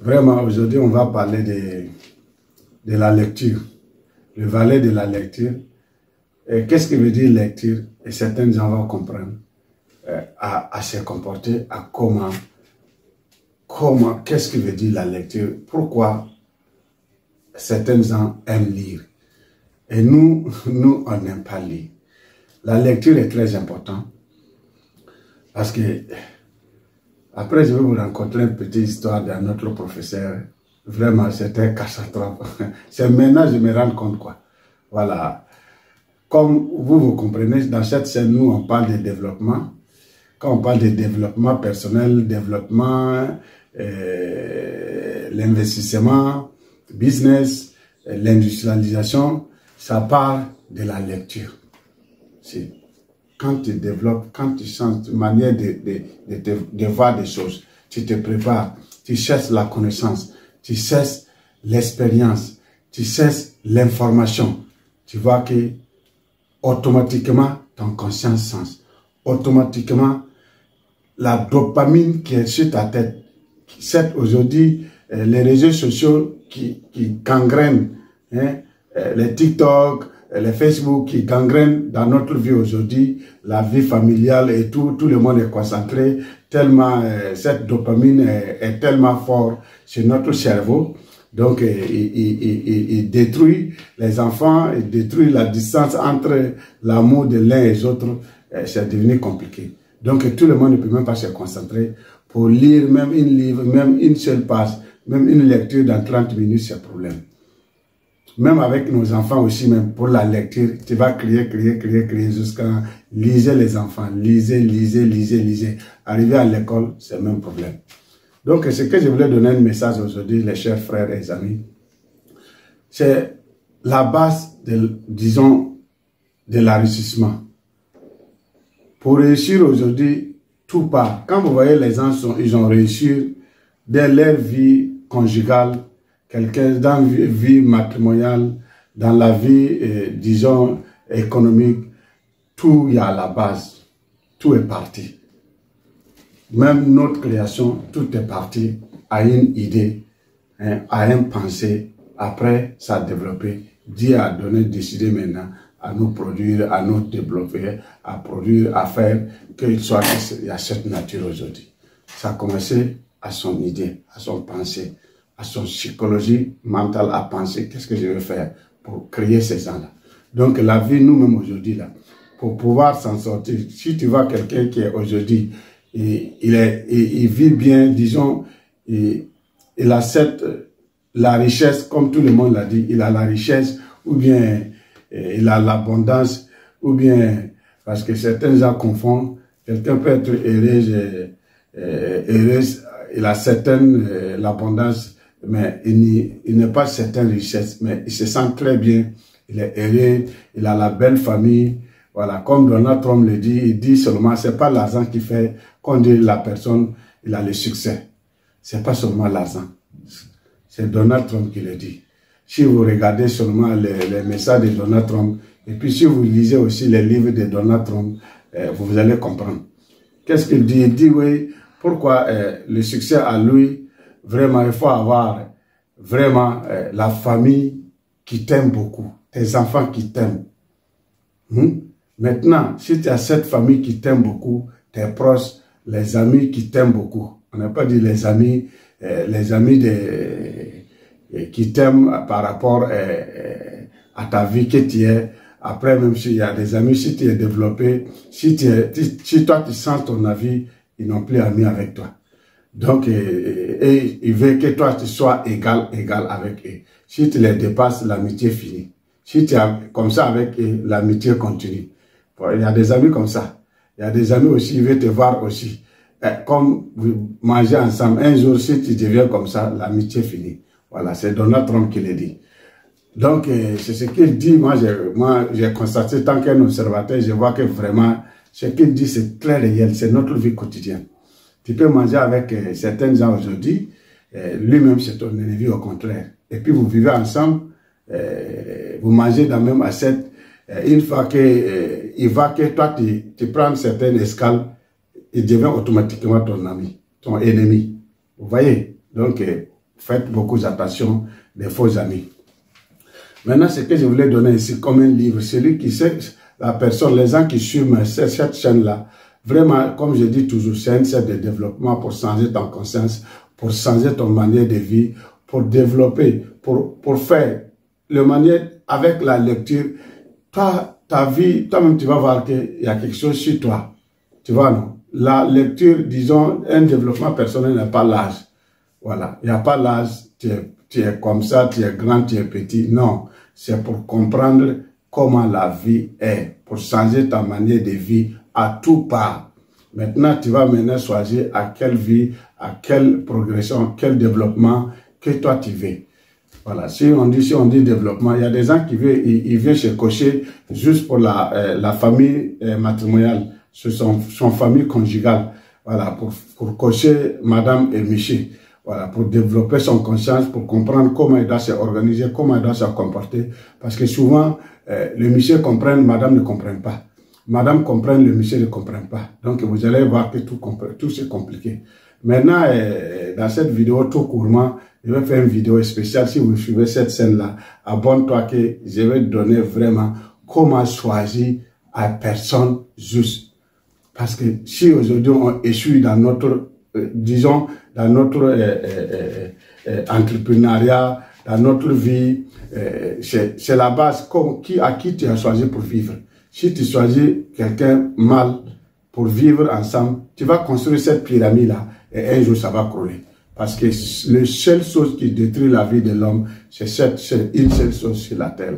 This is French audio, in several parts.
Vraiment, aujourd'hui, on va parler de la lecture, le valet de la lecture. Qu'est-ce que veut dire lecture? Et certains gens vont comprendre à se comporter, à comment, qu'est-ce que veut dire la lecture? Pourquoi certains gens aiment lire? Et nous, on n'aime pas lire. La lecture est très importante parce que, après, je vais vous rencontrer une petite histoire d'un autre professeur. Vraiment, c'était catastrophe. C'est maintenant que je me rends compte, quoi. Voilà. Comme vous comprenez, dans cette scène, nous, on parle de développement. Quand on parle de développement personnel, développement, l'investissement, business, l'industrialisation, ça parle de la lecture. Quand tu développes, quand tu sens une manière de voir des choses, tu te prépares, tu cherches la connaissance, tu cherches l'expérience, tu cherches l'information, tu vois que automatiquement ton conscience sens, automatiquement la dopamine qui est sur ta tête, c'est aujourd'hui les réseaux sociaux qui gangrènent, hein, les TikTok, les Facebook qui gangrènent dans notre vie aujourd'hui, la vie familiale et tout le monde est concentré, tellement cette dopamine est tellement forte sur notre cerveau. Donc, il détruit les enfants, il détruit la distance entre l'amour de l'un et les autres. C'est devenu compliqué. Donc, tout le monde ne peut même pas se concentrer pour lire même un livre, même une seule page, même une lecture dans 30 minutes, c'est un problème. Même avec nos enfants aussi, même pour la lecture, tu vas crier jusqu'à lisez les enfants, lisez. Arriver à l'école, c'est le même problème. Donc, ce que je voulais donner un message aujourd'hui, les chers frères et amis, c'est la base, disons, de l'enrichissement. Pour réussir aujourd'hui, tout part. Quand vous voyez les gens, ils ont réussi dans leur vie conjugale, quelqu'un dans la vie matrimoniale, dans la vie, disons, économique, tout y a à la base. Tout est parti. Même notre création, tout est parti à une idée, hein, à une pensée. Après, ça a développé. Dieu a décidé maintenant à nous produire, à nous développer, à produire, à faire qu'il soit il y a cette nature aujourd'hui. Ça a commencé à son idée, à son pensée, à son psychologie mentale à penser qu'est-ce que je vais faire pour créer ces gens-là. Donc la vie, nous-mêmes aujourd'hui, là, pour pouvoir s'en sortir, si tu vois quelqu'un qui est aujourd'hui, il vit bien, disons, il a la richesse, comme tout le monde l'a dit, il a la richesse, ou bien il a l'abondance, ou bien, parce que certains gens confondent, quelqu'un peut être heureux, il a certaine l'abondance, mais il n'est pas certaine richesse, mais il se sent très bien, il est heureux, il a la belle famille. Voilà, comme Donald Trump le dit, il dit seulement, c'est pas l'argent qui fait qu'on dit la personne, il a le succès. C'est pas seulement l'argent. C'est Donald Trump qui le dit. Si vous regardez seulement les messages de Donald Trump, et puis si vous lisez aussi les livres de Donald Trump, vous allez comprendre. Qu'est-ce qu'il dit? Il dit, oui, pourquoi le succès à lui, vraiment, il faut avoir vraiment la famille qui t'aime beaucoup, tes enfants qui t'aiment. Maintenant, si tu as cette famille qui t'aime beaucoup, tes proches, les amis qui t'aiment beaucoup, on n'a pas dit les amis qui t'aiment par rapport à ta vie que tu es. Après, même s'il y a des amis, si tu es développé, si toi tu sens ton avis, ils n'ont plus amis avec toi. Donc, et ils veulent que toi tu sois égal avec eux. Si tu les dépasses, l'amitié finit. Si tu es comme ça avec eux, l'amitié continue. Il y a des amis comme ça. Il y a des amis aussi, ils veulent te voir aussi. Comme vous mangez ensemble, un jour, si tu deviens comme ça, l'amitié finit. Voilà, c'est Donald Trump qui le dit. Donc, c'est ce qu'il dit. Moi, j'ai constaté, tant qu'un observateur, je vois que vraiment, ce qu'il dit, c'est très réel. C'est notre vie quotidienne. Tu peux manger avec certains gens aujourd'hui, lui-même, c'est ton ennemi au contraire. Et puis, vous vivez ensemble, vous mangez dans la même assiette. Une fois il va que toi, tu prends certaines escales, il devient automatiquement ton ami, ton ennemi. Vous voyez? Donc, faites beaucoup attention des faux amis. Maintenant, ce que je voulais donner ici comme un livre, celui qui sait, la personne, les gens qui suivent cette chaîne-là, vraiment, comme je dis toujours, c'est une chaîne de développement pour changer ton conscience, pour changer ton manière de vie, pour développer, pour faire le manière avec la lecture. Toi, ta vie, toi-même, tu vas voir qu'il y a quelque chose sur toi. Tu vois, non? La lecture, disons, un développement personnel n'a pas l'âge. Voilà. Il n'y a pas l'âge, tu es comme ça, tu es grand, tu es petit. Non. C'est pour comprendre comment la vie est, pour changer ta manière de vie à tout part. Maintenant, tu vas maintenant choisir à quelle vie, à quelle progression, quel développement que toi tu veux. Voilà, si on dit développement, il y a des gens qui veulent, ils viennent se cocher juste pour la famille matrimoniale, son famille conjugale, voilà, pour cocher madame et monsieur, voilà, pour développer son conscience, pour comprendre comment il doit s'organiser, comment il doit se comporter, parce que souvent, le monsieur comprend, madame ne comprend pas. Madame comprend, le monsieur ne comprend pas. Donc, vous allez voir que tout c'est compliqué. Maintenant, dans cette vidéo, tout courtement, je vais faire une vidéo spéciale. Si vous suivez cette scène-là, abonne-toi que je vais donner vraiment comment choisir à personne juste. Parce que si aujourd'hui on échoue dans notre, disons, dans notre entrepreneuriat, dans notre vie, c'est la base à qui tu as choisi pour vivre. Si tu choisis quelqu'un mal pour vivre ensemble, tu vas construire cette pyramide-là et un jour ça va crouler. Parce que la seule chose qui détruit la vie de l'homme, c'est une seule chose sur la terre.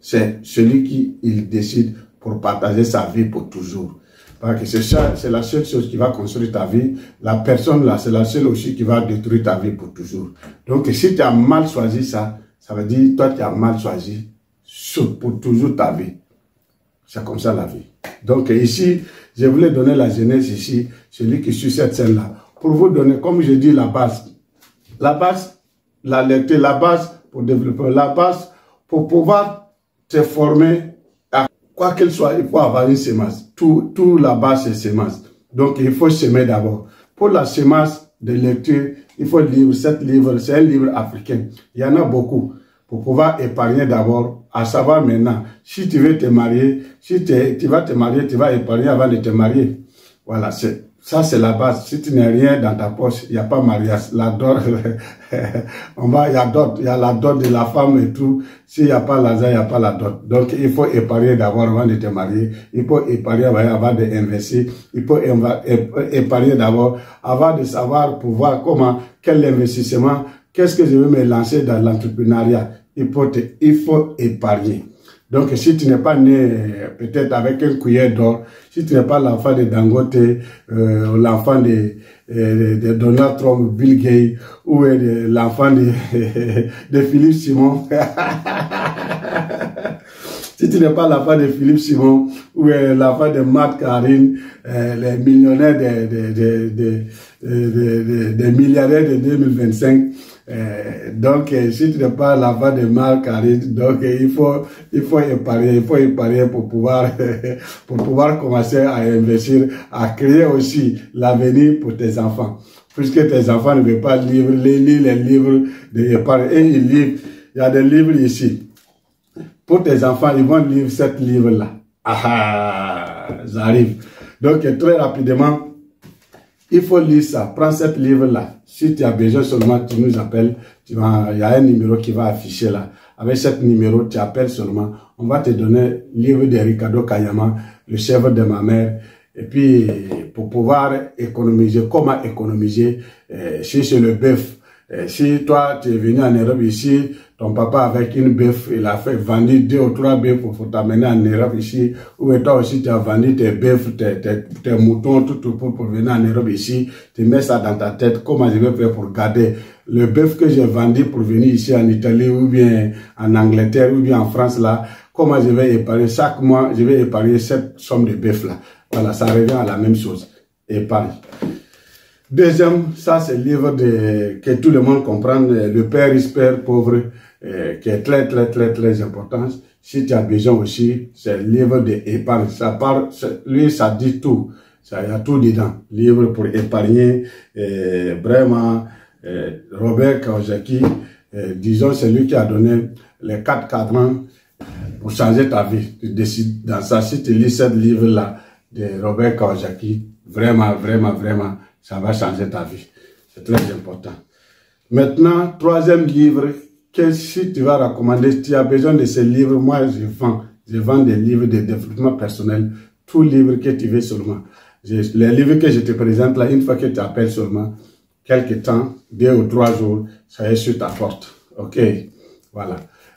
C'est celui qui il décide pour partager sa vie pour toujours. Parce que c'est la seule chose qui va construire ta vie. La personne là, c'est la seule aussi qui va détruire ta vie pour toujours. Donc si tu as mal choisi ça, ça veut dire toi tu as mal choisi pour toujours ta vie. C'est comme ça la vie. Donc ici, je voulais donner la jeunesse ici, celui qui suit cette scène-là, pour vous donner, comme je dis, la base, la lecture, la base pour développer, la base pour pouvoir te former à quoi qu'elle soit, il faut avoir une semence. Tout la base c'est semence. Donc il faut semer d'abord. Pour la semence de lecture, il faut lire cette livre, c'est un livre africain. Il y en a beaucoup. Pour pouvoir épargner d'abord, à savoir maintenant, si tu veux te marier, si tu vas te marier, tu vas épargner avant de te marier. Voilà, ça c'est la base. Si tu n'as rien dans ta poche, il n'y a pas mariage. La dot, il y a la dot de la femme et tout. S'il n'y a pas l'argent, il n'y a pas la dot. Donc il faut épargner d'abord avant de te marier. Il faut épargner avant d'investir. Il faut épargner d'abord avant de savoir pouvoir quel investissement, qu'est-ce que je veux me lancer dans l'entrepreneuriat. Il faut épargner. Donc, si tu n'es pas né peut-être avec une cuillère d'or, si tu n'es pas l'enfant de Dangote, l'enfant de Donald Trump, Bill Gates, ou l'enfant de Philippe Simon, si tu n'es pas l'enfant de Philippe Simon, ou l'enfant de Matt Karine, les millionnaires des milliardaires de 2025, donc si tu n'es pas l'enfant de Matt Karine, donc il faut épargner pour pouvoir commencer à investir, à créer aussi l'avenir pour tes enfants. Puisque tes enfants ne veulent pas lire les livres d'épargne, et il y a des livres ici. Pour tes enfants, ils vont lire cette livre-là. Ah, j'arrive. Donc, très rapidement, il faut lire ça. Prends cette livre-là. Si tu as besoin seulement, tu nous appelles. Il y a un numéro qui va afficher là. Avec ce numéro, tu appelles seulement. On va te donner le livre de Ricardo Kayama, le chef de ma mère. Et puis, pour pouvoir économiser, comment économiser, si c'est le bœuf. Si toi, tu es venu en Europe ici, ton papa avec une bœuf, il a vendu 2 ou 3 bœufs pour t'amener en Europe ici, ou toi aussi tu as vendu tes bœufs, tes moutons, tout pour venir en Europe ici, tu mets ça dans ta tête, comment je vais faire pour garder le bœuf que j'ai vendu pour venir ici en Italie, ou bien en Angleterre, ou bien en France là, comment je vais épargner, chaque mois, je vais épargner cette somme de bœuf là. Voilà, ça revient à la même chose, épargne. Deuxième, ça c'est le livre que tout le monde comprend, le père riche, père pauvre, qui est très important. Si tu as besoin aussi, c'est le livre d'épargne. Ça parle, lui, ça dit tout. Ça, il y a tout dedans. Livre pour épargner, vraiment, Robert Kawasaki, disons, c'est lui qui a donné les 4 cadrans pour changer ta vie. Tu décides dans ça, si tu lis ce livre-là de Robert Kawasaki, vraiment, ça va changer ta vie. C'est très important. Maintenant, 3e livre, que si tu vas recommander, tu as besoin de ce livre, moi je vends des livres de développement personnel, tout livre que tu veux seulement. Les livres que je te présente là, une fois que tu appelles seulement, quelques temps, 2 ou 3 jours, ça est sur ta porte. Ok, voilà.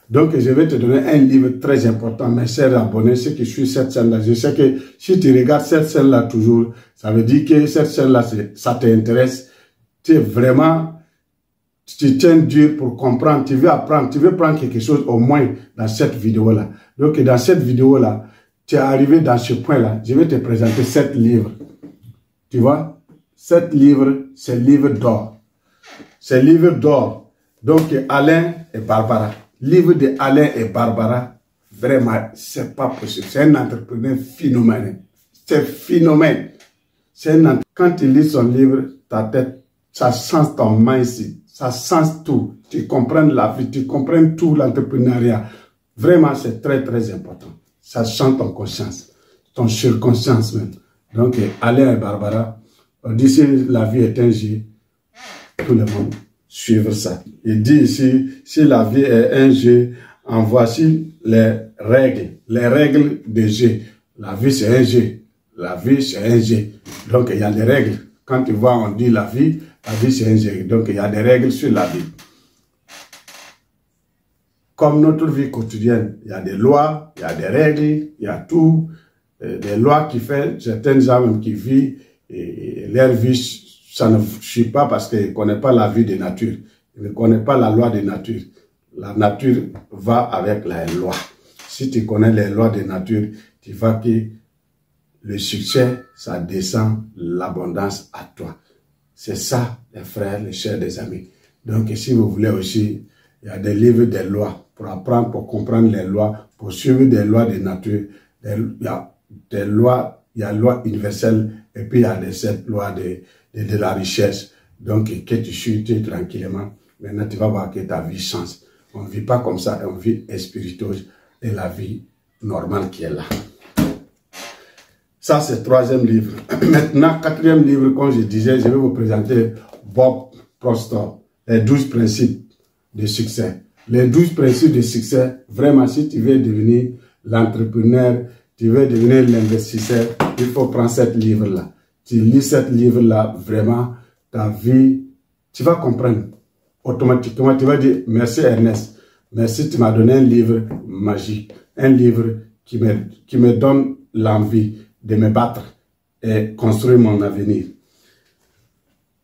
Donc, je vais te donner un livre très important, mes chers abonnés, ceux qui suivent cette chaîne-là. Je sais que si tu regardes cette chaîne-là toujours, ça veut dire que cette chaîne-là, ça t'intéresse. Tu es vraiment, tu tiens dur pour comprendre, tu veux apprendre, tu veux prendre quelque chose au moins dans cette vidéo-là. Donc, dans cette vidéo-là, tu es arrivé dans ce point-là. Je vais te présenter 7 livres. Tu vois, 7 livres, c'est livre d'or. C'est livre d'or. Donc, Alain et Barbara. Livre de Alain et Barbara, vraiment, c'est pas possible. C'est un entrepreneur phénoménal. C'est phénomène. Quand tu lis son livre, ta tête, ça sent ton mindset. Ça sent tout. Tu comprends la vie, tu comprends tout l'entrepreneuriat. Vraiment, c'est très important. Ça sent ton conscience, ton surconscience même. Donc, Alain et Barbara, on dit si la vie est un jeu, tout le monde suivre ça. Il dit ici, si la vie est un jeu, en voici les règles de jeu. La vie c'est un jeu. La vie c'est un jeu. Donc il y a des règles. Quand tu vois, on dit la vie c'est un jeu. Donc il y a des règles sur la vie. Comme notre vie quotidienne, il y a des lois, il y a des règles, il y a tout. Des lois qui fait certaines gens même qui vivent et leur vie, ça ne suit pas parce qu'ils ne connaissent pas la vie de nature. Ils ne connaissent pas la loi de nature. La nature va avec la loi. Si tu connais les lois de nature, tu vois que le succès, ça descend l'abondance à toi. C'est ça, les frères, les chers, les amis. Donc, si vous voulez aussi, il y a des livres des lois pour apprendre, pour comprendre les lois, pour suivre des lois de nature. Il y a des lois, il y a loi universelle et puis il y a cette loi de la richesse. Donc, que tu suis tranquillement. Maintenant, tu vas voir que ta vie change. On ne vit pas comme ça, on vit spiritueuse et la vie normale qui est là. Ça, c'est le 3e livre. Maintenant, 4e livre, comme je disais, je vais vous présenter Bob Proctor, les 12 principes de succès. Les 12 principes de succès, vraiment, si tu veux devenir l'entrepreneur, tu veux devenir l'investisseur, il faut prendre ce livre-là. Tu lis ce livre-là, vraiment, ta vie, tu vas comprendre. Automatiquement, tu vas dire, merci Ernest, merci, tu m'as donné un livre magique, un livre qui me donne l'envie de me battre et construire mon avenir.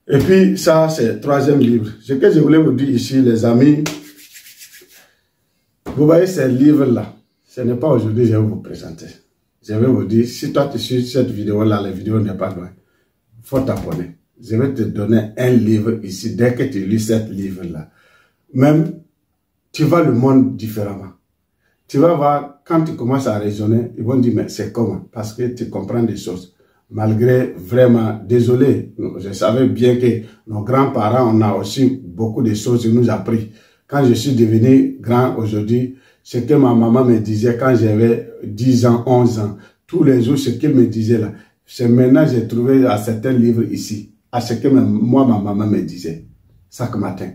Et puis, ça, c'est le 3e livre. Ce que je voulais vous dire ici, les amis, vous voyez ces livres-là, ce n'est pas aujourd'hui que je vais vous présenter. Je vais vous dire, si toi tu suis cette vidéo-là, la vidéo n'est pas loin, il faut t'abonner. Je vais te donner un livre ici, dès que tu lis ce livre-là. Même, tu vois le monde différemment. Tu vas voir, quand tu commences à raisonner, ils vont dire, mais c'est comment? Parce que tu comprends des choses. Malgré, vraiment, désolé, je savais bien que nos grands-parents, on a aussi beaucoup de choses qu'ils nous ont appris. Quand je suis devenu grand aujourd'hui, ce que ma maman me disait quand j'avais 10 ans, 11 ans, tous les jours, ce qu'elle me disait là, c'est maintenant j'ai trouvé à certains livres ici, à ce que moi, ma maman me disait, chaque matin.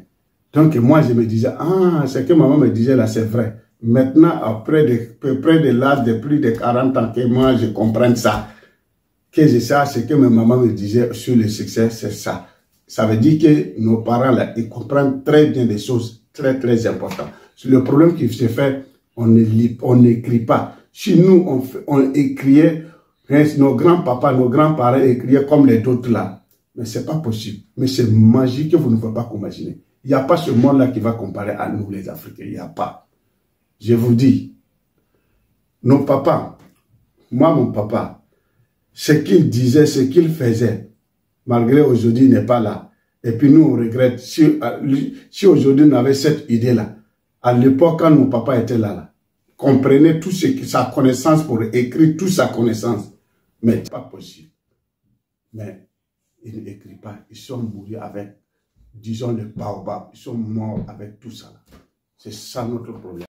Donc moi, je me disais, ah, ce que maman me disait là, c'est vrai. Maintenant, après près de l'âge de plus de 40 ans, que moi, je comprends ça, que je sais ce que ma maman me disait sur le succès, c'est ça. Ça veut dire que nos parents là, ils comprennent très bien des choses très importantes. Le problème qui se fait, on ne lit, on n'écrit pas. Chez nous, on écriait, nos grands-papas, nos grands-parents écriaient comme les autres là. Mais c'est pas possible. Mais c'est magique que vous ne pouvez pas imaginer. Il n'y a pas ce monde-là qui va comparer à nous, les Africains. Il n'y a pas. Je vous dis, nos papas, moi, mon papa, ce qu'il disait, ce qu'il faisait, malgré aujourd'hui, il n'est pas là. Et puis nous, on regrette. Si aujourd'hui, on avait cette idée-là, à l'époque, quand nos papas étaient là, comprenait tout ce sa connaissance pour écrire toute sa connaissance. Mais c'est pas possible. Mais ils n'écrivent pas. Ils sont mourus avec disons, les baobabs. Ils sont morts avec tout ça. C'est ça notre problème.